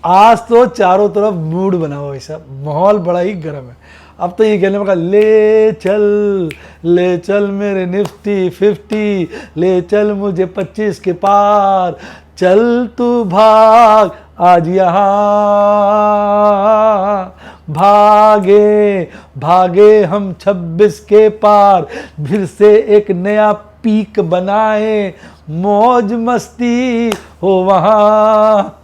आज तो चारों तरफ मूड बना हुआ है साहब, माहौल बड़ा ही गर्म है। अब तो ये कहने लगा ले चल मेरे निफ्टी 50, ले चल मुझे 25 के पार, चल तू भाग आज यहाँ, भागे भागे हम 26 के पार, फिर से एक नया पीक बनाए, मौज मस्ती हो वहाँ।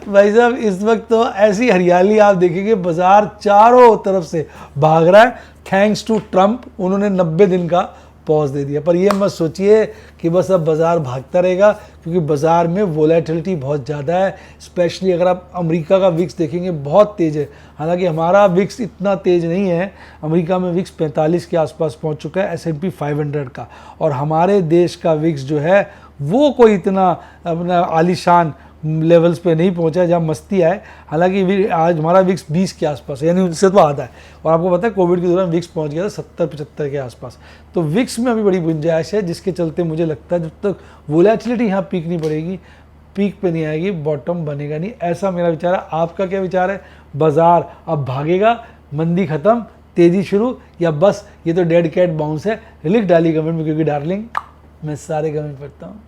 भाई साहब इस वक्त तो ऐसी हरियाली आप देखेंगे, बाजार चारों तरफ से भाग रहा है। थैंक्स टू ट्रंप, उन्होंने 90 दिन का पॉज दे दिया। पर ये मत सोचिए कि बस अब बाजार भागता रहेगा, क्योंकि बाजार में वोलेटिलिटी बहुत ज़्यादा है। स्पेशली अगर आप अमेरिका का विक्स देखेंगे बहुत तेज़ है। हालांकि हमारा विक्स इतना तेज़ नहीं है, अमेरिका में विक्स 45 के आसपास पहुंच चुका है S&P 500 का, और हमारे देश का विक्स जो है वो कोई इतना अपना आलीशान लेवल्स पे नहीं पहुंचा है जहाँ मस्ती आए। हालांकि आज हमारा विक्स 20 के आसपास है, यानी उससे तो आधा है। और आपको पता है कोविड के दौरान विक्स पहुंच गया था 70-75 के आसपास। तो विक्स में अभी बड़ी गुंजाइश है, जिसके चलते मुझे लगता है जब तक वोलेटिलिटी यहाँ पीक नहीं पड़ेगी, पीक पे नहीं आएगी, बॉटम बनेगा नहीं, ऐसा मेरा विचार है। आपका क्या विचार है? बाजार अब भागेगा, मंदी खत्म, तेज़ी शुरू, या बस ये तो डेड कैट बाउंस है? लिख डाली कमेंट में, क्योंकि डार्लिंग मैं सारे कमेंट पढ़ता हूँ।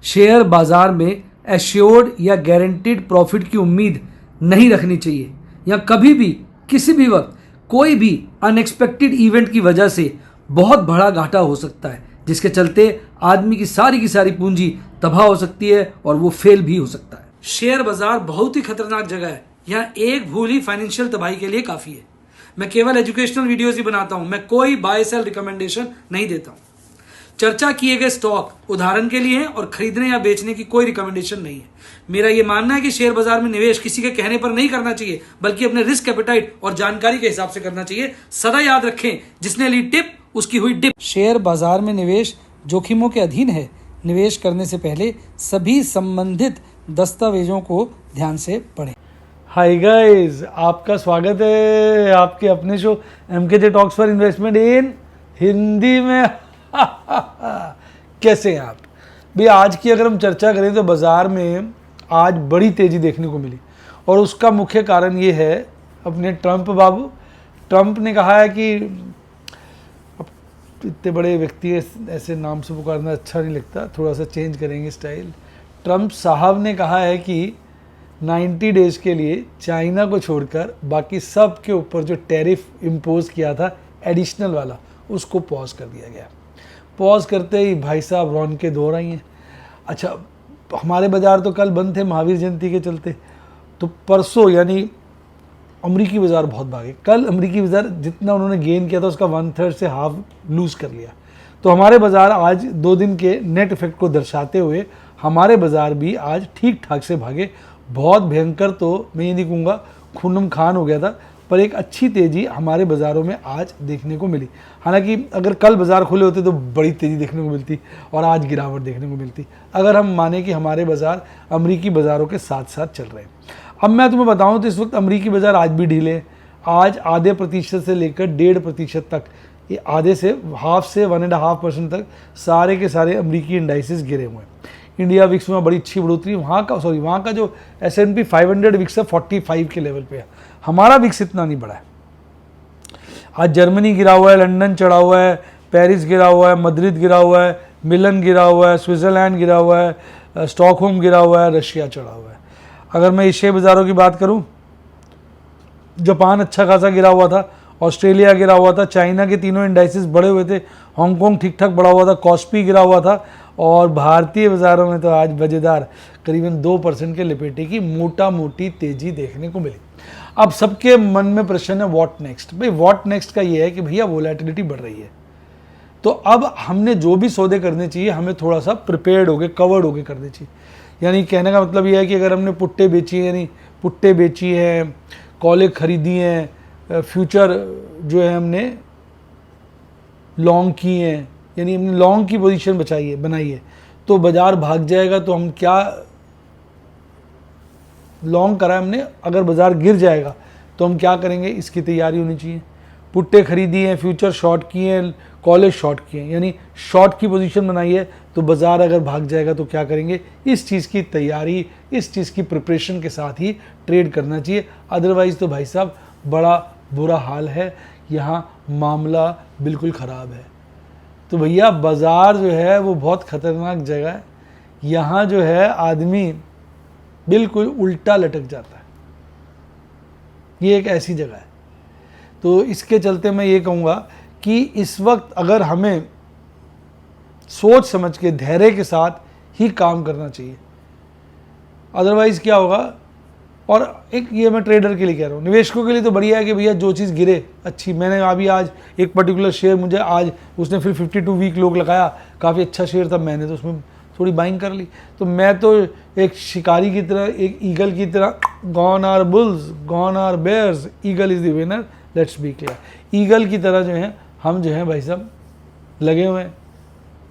शेयर बाजार में एश्योर्ड या गारंटीड प्रॉफिट की उम्मीद नहीं रखनी चाहिए, या कभी भी किसी भी वक्त कोई भी अनएक्सपेक्टेड इवेंट की वजह से बहुत बड़ा घाटा हो सकता है, जिसके चलते आदमी की सारी पूंजी तबाह हो सकती है और वो फेल भी हो सकता है। शेयर बाजार बहुत ही खतरनाक जगह है, यहाँ एक भूल ही फाइनेंशियल तबाही के लिए काफ़ी है। मैं केवल एजुकेशनल वीडियोज़ ही बनाता हूँ, मैं कोई बाय सेल रिकमेंडेशन नहीं देता हूँ। चर्चा किए गए स्टॉक उदाहरण के लिए हैं और खरीदने या बेचने की कोई रिकमेंडेशन नहीं है। मेरा यह मानना है कि शेयर बाजार में निवेश किसी के कहने पर नहीं करना चाहिए, बल्कि अपने रिस्क एपेटाइट और जानकारी के हिसाब से करना चाहिए। सदा याद रखें, जिसने ली टिप उसकी हुई डिप। शेयर बाजार में निवेश जोखिमों के अधीन है। निवेश करने से पहले सभी संबंधित दस्तावेजों को ध्यान से पढ़ें। हाय गाइस, आपका स्वागत है आपके अपने show MKJ talks for investment इन हिंदी में। कैसे हैं आप भी? आज की अगर हम चर्चा करें तो बाज़ार में आज बड़ी तेज़ी देखने को मिली, और उसका मुख्य कारण ये है अपने ट्रंप बाबू। ट्रंप ने कहा है कि अब इतने बड़े व्यक्ति ऐसे नाम से पुकारना अच्छा नहीं लगता, थोड़ा सा चेंज करेंगे स्टाइल। ट्रंप साहब ने कहा है कि 90 डेज़ के लिए चाइना को छोड़कर बाकी सब के ऊपर जो टैरिफ इम्पोज किया था एडिशनल वाला, उसको पॉज कर दिया गया। पॉज करते ही भाई साहब रौनकें दौड़ आई हैं। अच्छा, हमारे बाज़ार तो कल बंद थे महावीर जयंती के चलते, तो परसों यानी अमरीकी बाज़ार बहुत भागे। कल अमरीकी बाज़ार जितना उन्होंने गेन किया था उसका 1/3 से हाफ लूज़ कर लिया। तो हमारे बाज़ार आज 2 दिन के नेट इफेक्ट को दर्शाते हुए हमारे बाज़ार भी आज ठीक ठाक से भागे। बहुत भयंकर तो मैं ये नहीं कहूँगा खूनम खान हो गया था, पर एक अच्छी तेज़ी हमारे बाज़ारों में आज देखने को मिली। हालांकि अगर कल बाज़ार खुले होते तो बड़ी तेज़ी देखने को मिलती और आज गिरावट देखने को मिलती, अगर हम माने कि हमारे बाज़ार अमरीकी बाज़ारों के साथ साथ चल रहे हैं। अब मैं तुम्हें बताऊं तो इस वक्त अमरीकी बाज़ार आज भी ढीले हैं। आज आधे प्रतिशत से लेकर 1.5% तक, ये आधे से हाफ से 1.5% तक सारे के सारे अमरीकी इंडाइसेस गिरे हुए हैं। इंडिया विक्स में बड़ी अच्छी बढ़ोतरी, वहाँ का जो S&P 500 विक्स है 45 के लेवल पे है। हमारा विक्स इतना नहीं बढ़ा है। आज जर्मनी गिरा हुआ है, लंदन चढ़ा हुआ है, पेरिस गिरा हुआ है, मद्रिद गिरा हुआ है, मिलन गिरा हुआ है, स्विट्ज़रलैंड गिरा हुआ है, स्टॉकहोम गिरा हुआ है, रशिया चढ़ा हुआ है। अगर मैं एशियाई बाज़ारों की बात करूं, जापान अच्छा खासा गिरा हुआ था, ऑस्ट्रेलिया गिरा हुआ था, चाइना के तीनों इंडाइसेस बढ़े हुए थे, हांगकॉन्ग ठीक ठाक बढ़ा हुआ था, कॉस्पी गिरा हुआ था, और भारतीय बाज़ारों में तो आज मज़ेदार करीबन 2% के लपेटे की मोटा मोटी तेज़ी देखने को मिली। अब सबके मन में प्रश्न है व्हाट नेक्स्ट। भाई व्हाट नेक्स्ट का ये है कि भैया वोलेटिलिटी बढ़ रही है, तो अब हमने जो भी सौदे करने चाहिए हमें थोड़ा सा प्रिपेयर्ड होके, कवर्ड होके करने चाहिए। यानी कहने का मतलब यह है कि अगर हमने पुट्टे बेची है, यानी पुट्टे बेची है, कॉलें खरीदी हैं, फ्यूचर जो है हमने लॉन्ग की हैं, यानी हमने लॉन्ग की पोजीशन बनाई है, तो बाज़ार भाग जाएगा तो हम क्या लॉन्ग करा है हमने, अगर बाज़ार गिर जाएगा तो हम क्या करेंगे, इसकी तैयारी होनी चाहिए। पुट्टे खरीदी हैं, फ्यूचर शॉर्ट किए हैं, कॉलेज शॉर्ट किए हैं, यानी शॉर्ट की पोजीशन बनाई है, तो बाज़ार अगर भाग जाएगा तो क्या करेंगे, इस चीज़ की तैयारी, इस चीज़ की प्रिपरेशन के साथ ही ट्रेड करना चाहिए। अदरवाइज़ तो भाई साहब बड़ा बुरा हाल है, यहाँ मामला बिल्कुल ख़राब है। तो भैया बाज़ार जो है वो बहुत ख़तरनाक जगह है, यहाँ जो है आदमी बिल्कुल उल्टा लटक जाता है, ये एक ऐसी जगह है। तो इसके चलते मैं ये कहूँगा कि इस वक्त अगर हमें सोच समझ के धैर्य के साथ ही काम करना चाहिए, अदरवाइज़ क्या होगा। और एक ये मैं ट्रेडर के लिए कह रहा हूँ, निवेशकों के लिए तो बढ़िया है कि भैया जो चीज़ गिरे अच्छी। मैंने अभी आज एक पर्टिकुलर शेयर, मुझे आज उसने फिर 52 वीक लोग लगाया, काफ़ी अच्छा शेयर था, मैंने तो उसमें थोड़ी बाइंग कर ली। तो मैं तो एक शिकारी की तरह, एक ईगल की तरह, gone are bulls, gone are bears, eagle is the winner, let's be clear. Eagle की तरह जो है हम जो है भाई साहब लगे हुए हैं,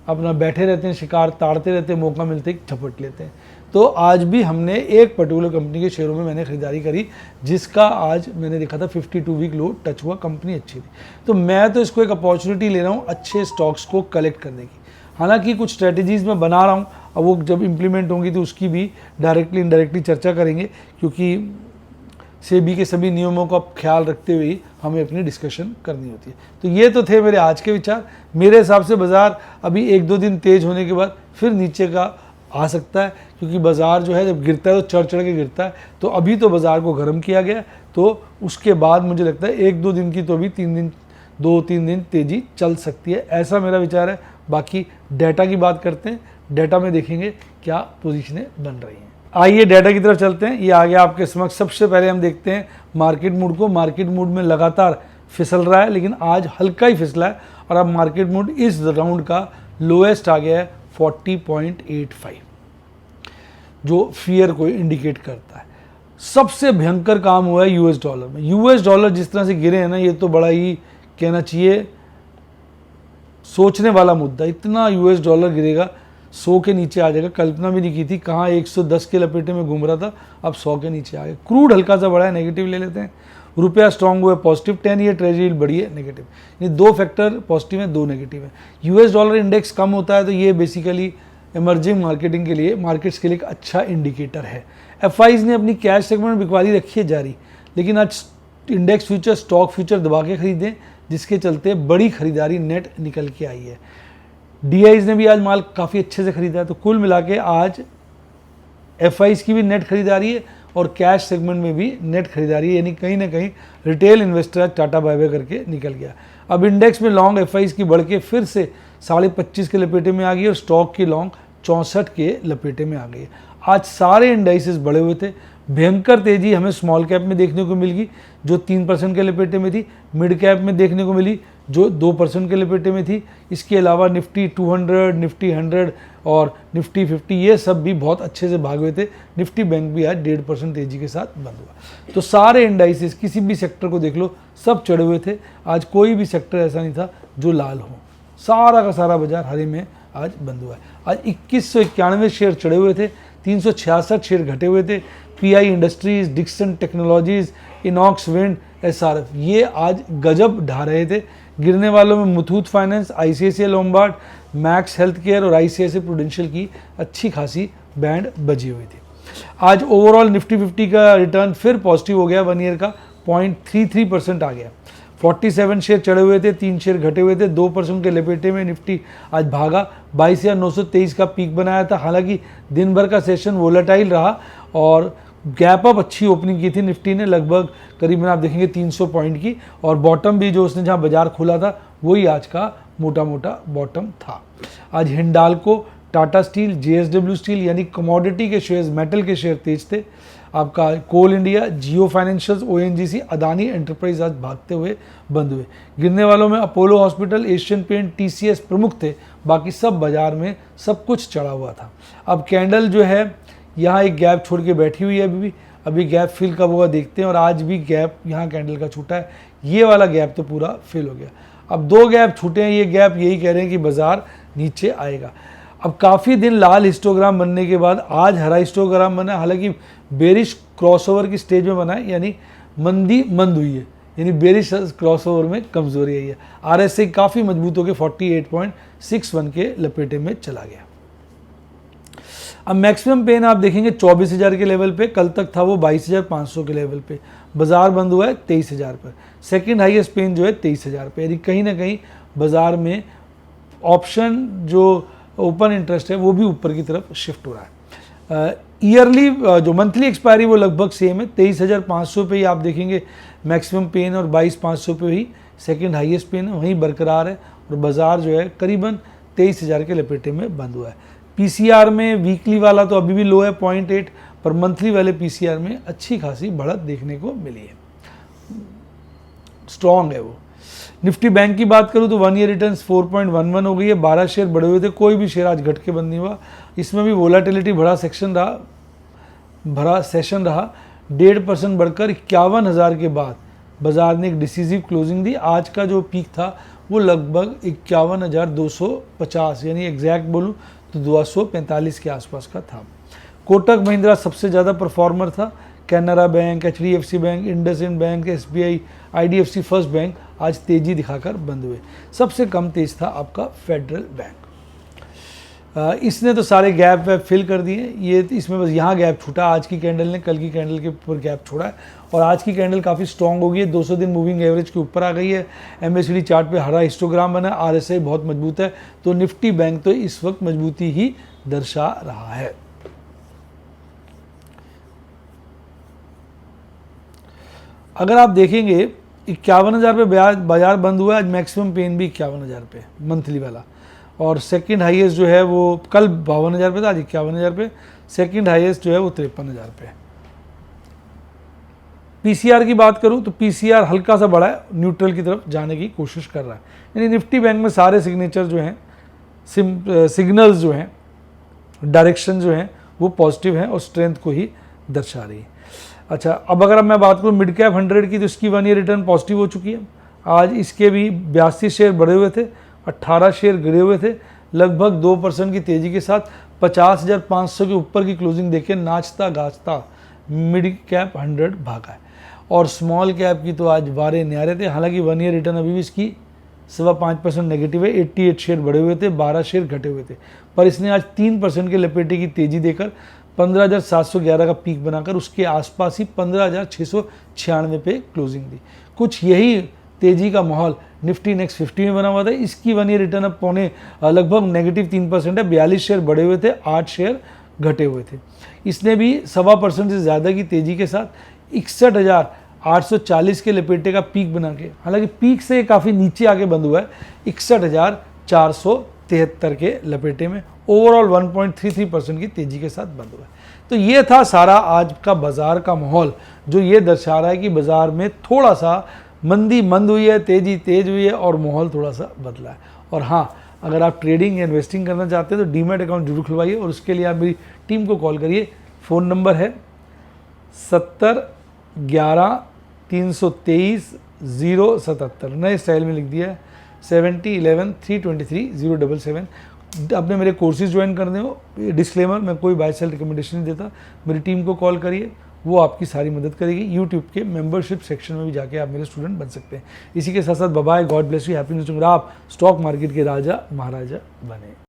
अपना बैठे रहते हैं, शिकार ताड़ते रहते हैं, मौका मिलते ही झपट लेते हैं। तो आज भी हमने एक पर्टिकुलर कंपनी के शेयरों में मैंने खरीदारी करी, जिसका आज मैंने देखा था 52 वीक लो टच हुआ, कंपनी अच्छी थी। तो मैं तो इसको एक अपॉर्चुनिटी ले रहा हूँ अच्छे स्टॉक्स को कलेक्ट करने की। हालांकि कुछ स्ट्रेटजीज़ मैं बना रहा हूँ, अब वो जब इम्प्लीमेंट होंगी तो उसकी भी डायरेक्टली इनडायरेक्टली चर्चा करेंगे, क्योंकि सेबी के सभी नियमों का ख्याल रखते हुए हमें अपनी डिस्कशन करनी होती है। तो ये तो थे मेरे आज के विचार। मेरे हिसाब से बाज़ार अभी 1-2 दिन तेज़ होने के बाद फिर नीचे का आ सकता है, क्योंकि बाज़ार जो है जब गिरता है तो चढ़ चढ़ के गिरता है। तो अभी तो बाज़ार को गर्म किया गया, तो उसके बाद मुझे लगता है 1-2 दिन की तो अभी 2-3 दिन तेज़ी चल सकती है, ऐसा मेरा विचार है। बाकी डाटा की बात करते हैं, डाटा में देखेंगे क्या पोजीशनें बन रही हैं। आइए डाटा की तरफ चलते हैं, ये आ गया आपके समक्ष। सबसे पहले हम देखते हैं मार्केट मूड को। मार्केट मूड में लगातार फिसल रहा है, लेकिन आज हल्का ही फिसला है और अब मार्केट मूड इस राउंड का लोएस्ट आ गया है 40.85, जो फियर को इंडिकेट करता है। सबसे भयंकर काम हुआ है यूएस डॉलर में। यूएस डॉलर जिस तरह से गिरे हैं ना, ये तो बड़ा ही कहना चाहिए सोचने वाला मुद्दा। इतना यूएस डॉलर गिरेगा, 100 के नीचे आ जाएगा, कल्पना भी नहीं की थी। कहाँ 110 के लपेटे में घूम रहा था, अब 100 के नीचे आ गया। क्रूड हल्का सा बढ़ा है, नेगेटिव ले लेते हैं। रुपया स्ट्रांग हुआ है, पॉजिटिव 10 ईयर ट्रेजरी बढ़ी है, नेगेटिव। ये 2 फैक्टर पॉजिटिव है, 2 नेगेटिव है। यूएस डॉलर इंडेक्स कम होता है तो ये बेसिकली इमर्जिंग मार्केट्स के लिए एक अच्छा इंडिकेटर है। एफआईज ने अपनी कैश सेगमेंट बिकवाली रखी है जारी, लेकिन आज इंडेक्स फ्यूचर, स्टॉक फ्यूचर दबा के खरीदें, जिसके चलते बड़ी खरीदारी नेट निकल के आई है। डीआईज ने भी आज माल काफ़ी अच्छे से खरीदा है। तो कुल मिला के आज एफआईज की भी नेट खरीदारी है और कैश सेगमेंट में भी नेट खरीदारी है, यानी कहीं ना कहीं retail investor tata bye bye करके निकल गया। अब इंडेक्स में लॉन्ग एफआईज की बढ़ के फिर से 25.5 के लपेटे में आ गई और स्टॉक की लॉन्ग 64 के लपेटे में आ गई। आज सारे इंडाइसेस बढ़े हुए थे। भयंकर तेजी हमें स्मॉल कैप में देखने को मिल गई, जो 3% के लपेटे में थी। मिड कैप में देखने को मिली, जो 2% के लपेटे में थी। इसके अलावा निफ्टी 200, निफ्टी 100 और निफ्टी 50 ये सब भी बहुत अच्छे से भागे हुए थे। निफ्टी बैंक भी आज 1.5% तेजी के साथ बंद हुआ। तो सारे इंडाइसेस, किसी भी सेक्टर को देख लो, सब चढ़े हुए थे। आज कोई भी सेक्टर ऐसा नहीं था जो लाल हो, सारा का सारा बाजार हरे में आज बंद हुआ है। आज 2191 शेयर चढ़े हुए थे, 366 शेयर घटे हुए थे। PI Industries, Dixon Technologies, Inox Wind, SRF ये आज गजब ढा रहे थे। गिरने वालों में Muthoot Finance, ICICI Lombard, Max Health Care और आईसीआईसीआई प्रूडेंशियल की अच्छी खासी बैंड बजी हुई थी। आज ओवरऑल निफ्टी 50 का रिटर्न फिर पॉजिटिव हो गया, 1 ईयर का 0.33% आ गया। 47 शेयर चढ़े हुए थे, 3 शेयर घटे हुए थे। 2% के लपेटे में निफ्टी आज भागा, 22,923 का पीक बनाया था। हालांकि दिन भर का सेशन वोलेटाइल रहा और गैप अप अच्छी ओपनिंग की थी निफ्टी ने, लगभग करीबन आप देखेंगे 300 पॉइंट की। और बॉटम भी जो उसने जहां बाजार खुला था वही आज का मोटा मोटा बॉटम था। आज Hindalco, Tata Steel, JSW Steel यानी कमोडिटी के शेयर्स, मेटल के शेयर तेज थे। आपका Coal India, Jio Financials, ONGC, Adani Enterprise आज भागते हुए बंद हुए। गिरने वालों में Apollo Hospital, Asian Paint, TCS प्रमुख थे। बाकी सब बाजार में सब कुछ चढ़ा हुआ था। अब कैंडल जो है यहाँ एक गैप छोड़ के बैठी हुई है अभी भी। अभी गैप फिल कब होगा देखते हैं। और आज भी गैप यहाँ कैंडल का छूटा है, ये वाला गैप तो पूरा फिल हो गया। अब 2 गैप छूटे हैं, ये गैप यही कह रहे हैं कि बाजार नीचे आएगा। अब काफ़ी दिन लाल हिस्टोग्राम बनने के बाद आज हरा हिस्टोग्राम बना, हालांकि बेरिश क्रॉसओवर की स्टेज में बना है, यानी मंदी मंद हुई है, यानी बेरिश क्रॉसओवर में कमजोरी आई है। RSI काफ़ी मजबूत होकर 48.61 के लपेटे में चला गया। अब मैक्सिमम पेन आप देखेंगे 24,000 के लेवल पे, कल तक था वो 22,500 के लेवल पे। बाजार बंद हुआ है 23,000 पर। सेकंड हाईएस्ट पेन जो है 23,000 पे, यानी कहीं ना कहीं बाजार में ऑप्शन जो ओपन इंटरेस्ट है वो भी ऊपर की तरफ शिफ्ट हो रहा है। ईयरली जो मंथली एक्सपायरी वो लगभग सेम है, 23,500 पे ही आप देखेंगे मैक्सिमम पेन और 22,500 पे ही सेकंड हाईएस्ट पेन है, वहीं बरकरार है। और बाजार जो है करीबन 23,000 के लपेटे में बंद हुआ है। PCR में वीकली वाला तो अभी भी लो है 0.8, पर मंथली वाले PCR में अच्छी खासी बढ़त देखने को मिली है, स्ट्रॉन्ग है वो। निफ्टी बैंक की बात करूँ तो 1 ईयर रिटर्न 4.11 हो गई है। 12 शेयर बढ़े हुए थे, कोई भी शेयर आज घट के बंद नहीं हुआ। इसमें भी वोलाटिलिटी भरा सेशन रहा 1.5% बढ़कर 51,000 के बाद बाजार ने एक डिसीजिव क्लोजिंग दी। आज का जो पीक था वो लगभग 51,250, यानी एग्जैक्ट बोलूँ तो 245 के आसपास का था। कोटक महिंद्रा सबसे ज़्यादा परफॉर्मर था। Canara bank, HDFC bank, IndusInd bank, SBI, IDFC first bank आज तेजी दिखाकर बंद हुए। सबसे कम तेज था आपका फेडरल बैंक। इसने तो सारे गैप वैप फिल कर दिए। ये इसमें बस यहाँ गैप छूटा, आज की कैंडल ने कल की कैंडल के ऊपर गैप छोड़ा है। और आज की कैंडल काफ़ी स्ट्रॉन्ग हो गई है, 200 दिन मूविंग एवरेज के ऊपर आ गई है। MACD चार्ट पे हरा हिस्टोग्राम बना, RSI बहुत मजबूत है। तो निफ्टी बैंक तो इस वक्त मजबूती ही दर्शा रहा है। अगर आप देखेंगे 51,000 पे बाजार बंद हुआ है। आज मैक्सिमम पेन भी 51,000 पे मंथली वाला, और सेकंड हाईएस्ट जो है वो कल 52,000 पे था, आज 51,000 पे। सेकंड हाईएस्ट जो है वो 53,000 पे। PCR की बात करूं तो PCR हल्का सा बढ़ा है, न्यूट्रल की तरफ जाने की कोशिश कर रहा है। यानी निफ्टी बैंक में सारे सिग्नेचर जो हैं, सिग्नल्स जो हैं, डायरेक्शन जो हैं वो पॉजिटिव हैं और स्ट्रेंथ को ही दर्शा रही है। अच्छा, अब अगर मैं बात करूँ मिड कैप 100 की, तो इसकी 1 ईयर रिटर्न पॉजिटिव हो चुकी है। आज इसके भी 82 शेयर बढ़े हुए थे, 18 शेयर गिरे हुए थे। लगभग 2% की तेज़ी के साथ 50,500 के ऊपर की क्लोजिंग देखे नाचता गाजता मिड कैप 100 भागा है। और स्मॉल कैप की तो आज वारे न्यारे थे। हालांकि 1 ईयर रिटर्न अभी भी इसकी 5.25% नेगेटिव है। 88 शेयर बढ़े हुए थे, 12 शेयर घटे हुए थे, पर इसने आज 3% के लपेटे की तेज़ी देकर 15,711 का पीक बनाकर उसके आसपास ही 15,696 पे क्लोजिंग दी। कुछ यही तेज़ी का माहौल निफ्टी नेक्स्ट 50 में बना हुआ था। इसकी 1 ईयर रिटर्न अब पौने लगभग नेगेटिव 3% है। 42 शेयर बढ़े हुए थे, 8 शेयर घटे हुए थे। इसने भी 1.25% से ज़्यादा की तेज़ी के साथ 61,840 के लपेटे का पीक बना के, हालांकि पीक से काफ़ी नीचे आके बंद हुआ है 61,473 के लपेटे में। ओवरऑल 1.33% की तेज़ी के साथ बंद हुआ है। तो ये था सारा आज का बाज़ार का माहौल, जो ये दर्शा रहा है कि बाज़ार में थोड़ा सा मंदी मंद हुई है, तेज़ी तेज हुई है और माहौल थोड़ा सा बदला है। और हाँ, अगर आप ट्रेडिंग या इन्वेस्टिंग करना चाहते हैं तो डीमैट अकाउंट जरूर खुलवाइए, और उसके लिए आप मेरी टीम को कॉल करिए। फ़ोन नंबर है 7011-323-077, नए स्टाइल में लिख दिया है 7011-323-077। आपने मेरे कोर्सेज ज्वाइन करने हो, डिस्क्लेमर, मैं कोई बाय सेल रिकमेंडेशन नहीं देता। मेरी टीम को कॉल करिए, वो आपकी सारी मदद करेगी। यूट्यूब के मेंबरशिप सेक्शन में भी जाके आप मेरे स्टूडेंट बन सकते हैं। इसी के साथ साथ bye, god bless you, happy news. आप स्टॉक मार्केट के राजा महाराजा बने।